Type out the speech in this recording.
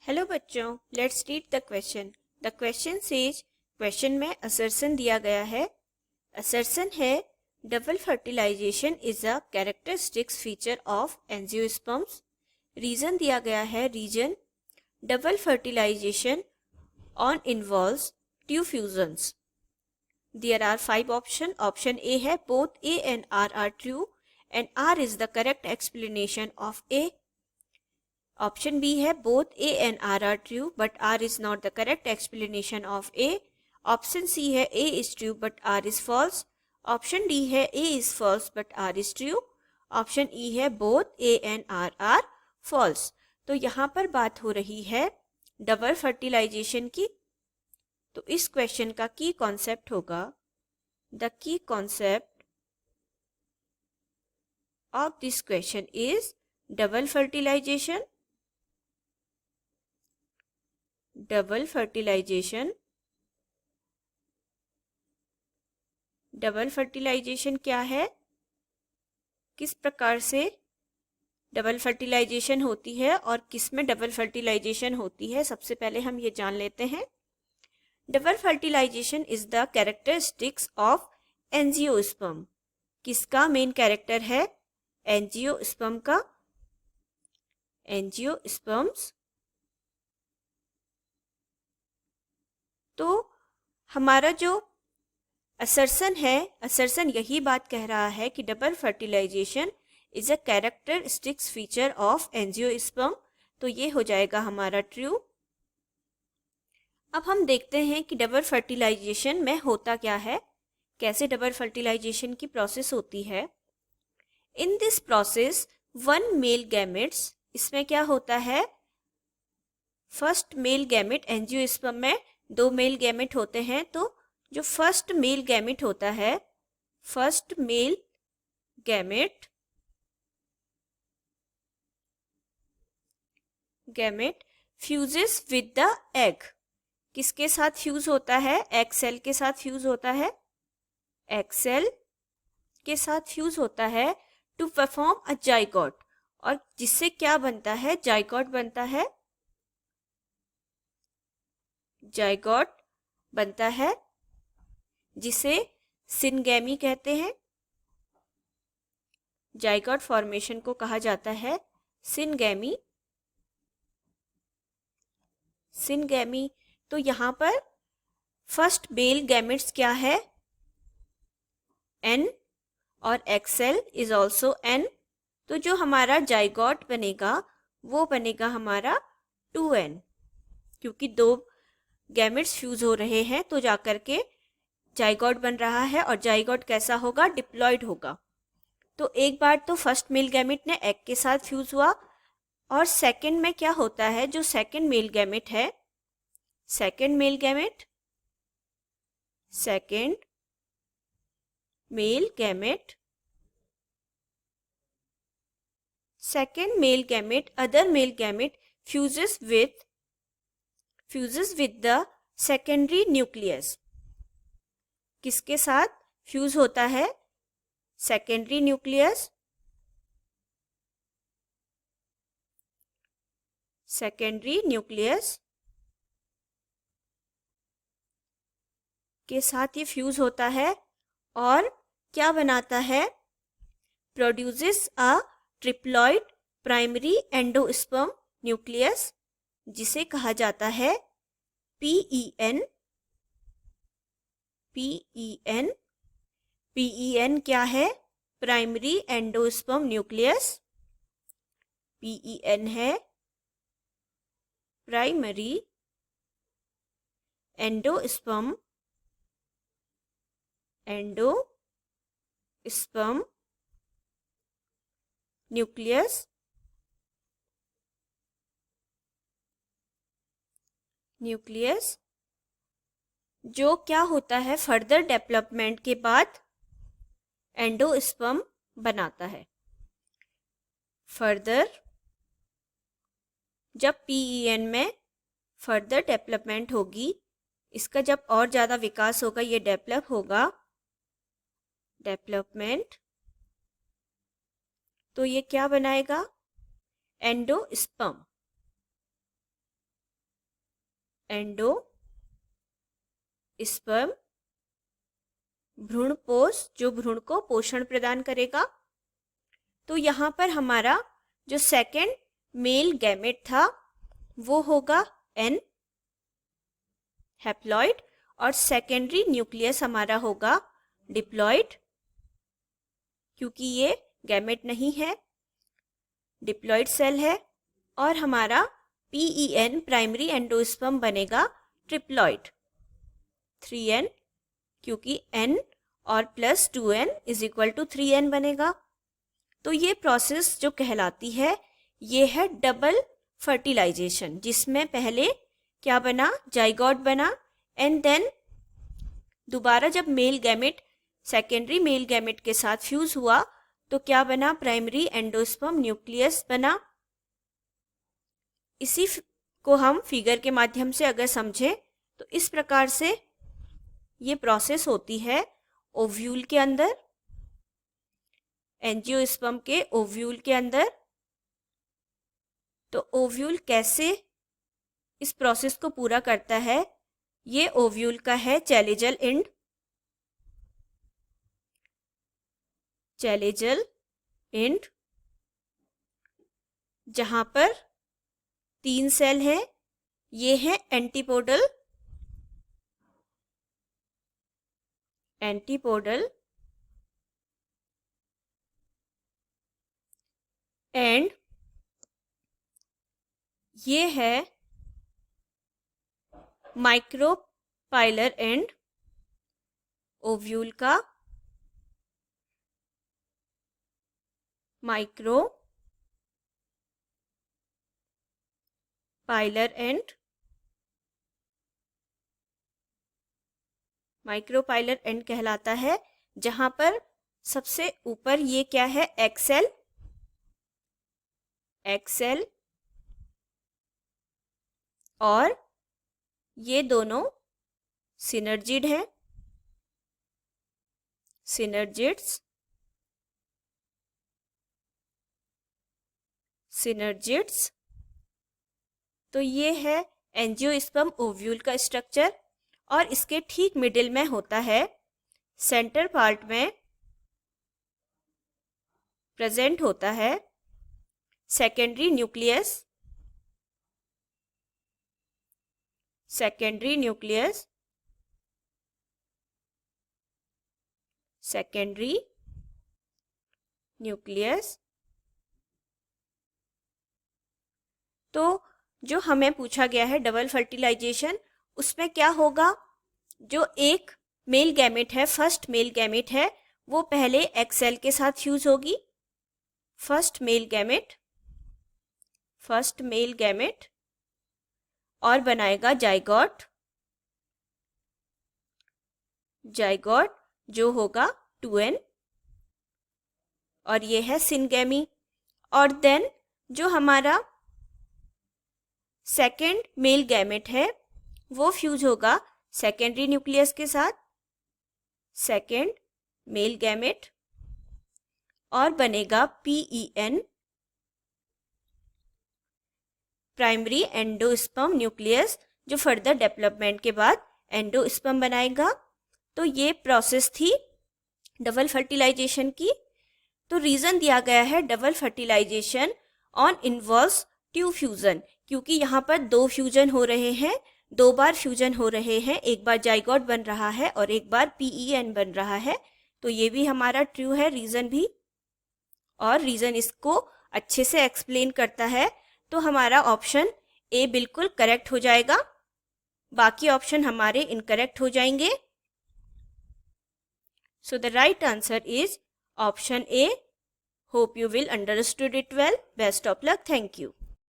Hello बच्चों, let's read the question. The question says, question में assertion दिया गया है। असर्शन है double fertilisation is a characteristics feature of angiosperms. Reason दिया गया है, reason double fertilisation on involves two fusions. There are 5 option. Option A है both A and R true and R is the correct explanation of A. Option B है both A and R are true but R is not the correct explanation of A. Option C है A is true but R is false. Option D है A is false but R is true. Option E है both A and R are false. तो यहाँ पर बात हो रही है डबल फर्टिलाइजेशन की। तो इस क्वेश्चन का की कॉन्सेप्ट होगा, the key concept of this question is double fertilisation. Double fertilisation, double fertilisation क्या है, किस प्रकार से डबल फर्टिलाइजेशन होती है और किस में डबल फर्टिलाइजेशन होती है, सबसे पहले हम ये जान लेते हैं। Double fertilisation is the characteristics of angiosperm. किसका मेन कैरेक्टर है? एंजियोस्पर्म का। एंजियोस्पर्म्स। तो हमारा जो असर्शन है, असर्शन यही बात कह रहा है कि double fertilisation is a characteristics feature of angiosperm. तो ये हो जाएगा हमारा ट्रू। अब हम देखते हैं कि डबल फर्टिलाइजेशन में होता क्या है, कैसे डबल फर्टिलाइजेशन की प्रोसेस होती है। In this process one male gametes, इसमें क्या होता है, फर्स्ट मेल गैमेट, एंजियोस्पर्म में 2 मेल गैमेट होते हैं, तो जो फर्स्ट मेल गैमेट होता है, first male gamete fuses with the egg. किसके साथ फ्यूज होता है? एग सेल के साथ फ्यूज होता है। एग सेल के साथ फ्यूज होता है टू परफॉर्म अ जाइगोट। और जिससे क्या बनता है? जाइगोट बनता है। जाइगोट बनता है जिसे सिनगैमी कहते हैं। जाइगोट फॉर्मेशन को कहा जाता है सिनगैमी। सिनगैमी। तो यहाँ पर फर्स्ट मेल गैमेट्स क्या है? N, और एक्सेल इज ऑल्सो N। तो जो हमारा जाइगोट बनेगा वो बनेगा हमारा 2N, क्योंकि 2 गैमेट्स फ्यूज हो रहे हैं तो जाकर के जाइगोट बन रहा है। और जाइगोट कैसा होगा? डिप्लॉयड होगा। तो एक बार तो फर्स्ट मेल गैमेट ने एग के साथ फ्यूज हुआ, और सेकंड में क्या होता है, जो सेकंड मेल गैमेट है, second male gamete other male gamete fuses with the secondary nucleus. किसके साथ फ्यूज होता है? Secondary nucleus. सेकेंडरी न्यूक्लियस के साथ ये फ्यूज होता है और क्या बनाता है? प्रोड्यूसेस अ ट्रिप्लॉइड प्राइमरी एंडोस्पर्म न्यूक्लियस, जिसे कहा जाता है PEN। PEN क्या है? Primary endosperm nucleus. PEN है प्राइमरी एंडोस्पर्म न्यूक्लियस जो क्या होता है, फर्दर डेवलपमेंट के बाद एंडोस्पर्म बनाता है। फर्दर जब PEN में फर्दर डेवलपमेंट होगी, इसका जब और ज़्यादा विकास होगा, ये डेवलप होगा, डेवलपमेंट, तो ये क्या बनाएगा? एंडोस्पर्म। एंडोस्पर्म भ्रूणपोष जो भ्रूण को पोषण प्रदान करेगा। तो यहाँ पर हमारा जो सेकेंड मेल गैमेट था वो होगा एन हैप्लॉइड और सेकेंडरी न्यूक्लियस हमारा होगा डिप्लॉइड, क्योंकि ये गैमेट नहीं है, डिप्लॉइड सेल है। और हमारा PEN प्राइमरी एंडोस्पर्म बनेगा ट्रिप्लॉइड 3N, क्योंकि N और plus 2N is equal to 3N बनेगा। तो ये प्रोसेस जो कहलाती है ये है डबल फर्टिलाइजेशन, जिसमें पहले क्या बना, जाइगोट बना, एंड देन दोबारा जब male gamete secondary male gamete के साथ फ्यूज हुआ तो क्या बना, प्राइमरी एंडोस्पर्म न्यूक्लियस बना। इसी को हम फिगर के माध्यम से अगर समझें तो इस प्रकार से ये प्रोसेस होती है ओव्यूल के अंदर, एंजियोस्पर्म के ओव्यूल के अंदर। तो ओव्यूल कैसे इस प्रोसेस को पूरा करता है, ये ओव्यूल का है चैलेजल एंड, चैलेजल एंड जहां पर 3 सेल है, ये है एंटीपोडल, एंड ये है माइक्रोपाइलर एंड ओव्यूल का माइक्रोपाइलर एंड कहलाता है, जहां पर सबसे ऊपर ये क्या है, एक्सेल और ये दोनों सिनर्जिड हैं, सिनर्जिड्स। तो ये है एंजियोस्पर्म ओव्यूल का स्ट्रक्चर और इसके ठीक मिडिल में होता है, सेंटर पार्ट में प्रेजेंट होता है सेकेंडरी न्यूक्लियस, तो जो हमें पूछा गया है डबल फर्टिलाइजेशन, उसमें क्या होगा, जो एक मेल गैमेट है, फर्स्ट मेल गैमेट है, वो पहले एक्सेल के साथ फ्यूज होगी, फर्स्ट मेल गैमेट और बनाएगा जाइगोट जो होगा 2N और ये है सिनगैमी। और देन जो हमारा सेकेंड मेल गैमेट है वो फ्यूज होगा सेकेंडरी न्यूक्लियस के साथ, सेकेंड मेल गैमेट, और बनेगा PEN प्राइमरी एंडोस्पर्म न्यूक्लियस, जो फर्दर डेवलपमेंट के बाद एंडोस्पर्म बनाएगा। तो ये प्रोसेस थी डबल फर्टिलाइजेशन की। तो रीजन दिया गया है double fertilisation on involves 2 fusion, क्योंकि यहाँ पर 2 फ्यूजन हो रहे हैं, 2 बार फ्यूजन हो रहे हैं, एक बार जाइगोट बन रहा है और एक बार PEN बन रहा है। तो ये भी हमारा ट्रू है रीजन भी, और रीजन इसको अच्छे से एक्सप्लेन करता है। तो हमारा ऑप्शन ए बिल्कुल करेक्ट हो जाएगा, बाकी ऑप्शन हमारे इनकरेक्ट हो जाएंगे। So the right answer is option A. Hope you will understood it well. Best of luck. Thank you.